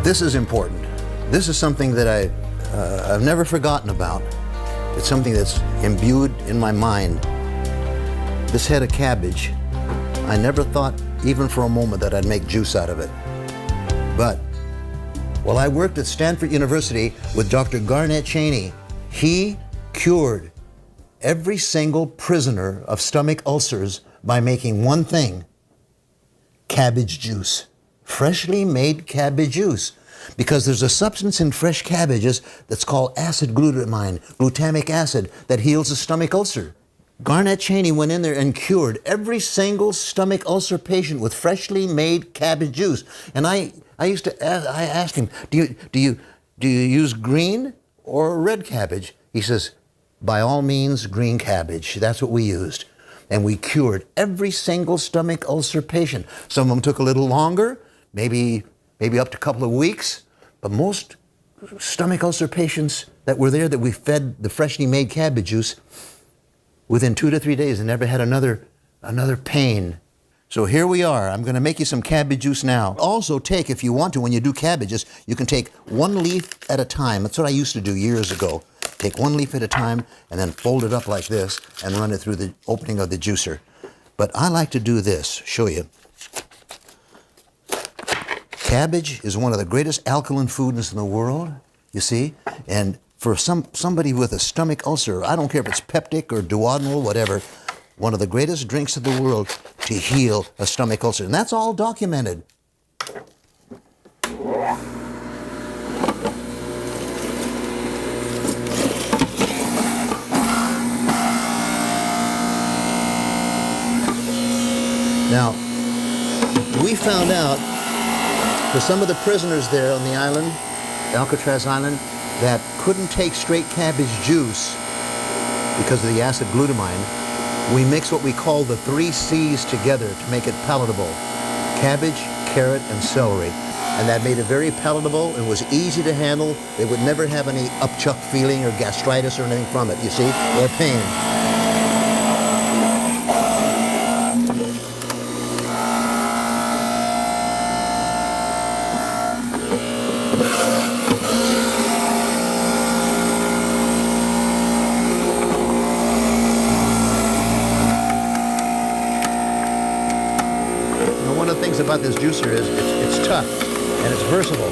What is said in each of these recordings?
This is important. This is something that I've never forgotten about. It's something that's imbued in my mind. This head of cabbage, I never thought even for a moment that I'd make juice out of it. But while I worked at Stanford University with Dr. Garnett Chaney, he cured every single prisoner of stomach ulcers by making one thing: cabbage juice. Freshly made cabbage juice. Because there's a substance in fresh cabbages that's called acid glutamine, glutamic acid, that heals a stomach ulcer. Garnett Chaney went in there and cured every single stomach ulcer patient with freshly made cabbage juice. And I asked him, do you use green or red cabbage? He says, by all means, green cabbage. That's what we used. And we cured every single stomach ulcer patient. Some of them took a little longer, maybe up to a couple of weeks, but most stomach ulcer patients that were there that we fed the freshly made cabbage juice, within 2 to 3 days, they never had another pain. So here we are. I'm going to make you some cabbage juice now. Also take, if you want to, when you do cabbages, you can take one leaf at a time. That's what I used to do years ago. Take one leaf at a time and then fold it up like this and run it through the opening of the juicer. But I like to do this, show you. Cabbage is one of the greatest alkaline foods in the world, you see, and for somebody with a stomach ulcer, I don't care if it's peptic or duodenal, whatever, one of the greatest drinks of the world to heal a stomach ulcer, and that's all documented. Now, we found out for some of the prisoners there on the island, Alcatraz Island, that couldn't take straight cabbage juice because of the acid glutamine, we mix what we call the 3 C's together to make it palatable: cabbage, carrot, and celery. And that made it very palatable and was easy to handle. They would never have any upchuck feeling or gastritis or anything from it, you see, or pain. One of the things about this juicer is it's tough and it's versatile.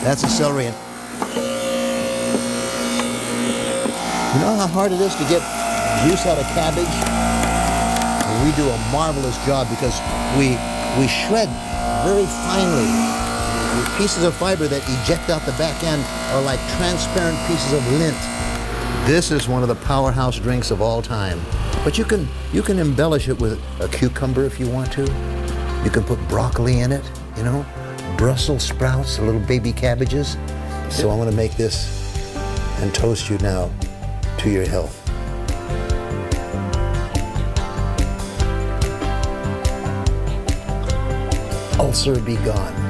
That's a celery. You know how hard it is to get juice out of cabbage? And we do a marvelous job because we shred very finely. The pieces of fiber that eject out the back end are like transparent pieces of lint. This is one of the powerhouse drinks of all time. But you can embellish it with a cucumber if you want to. You can put broccoli in it, you know, Brussels sprouts, little baby cabbages. So I'm going to make this and toast you now to your health. Ulcer be gone.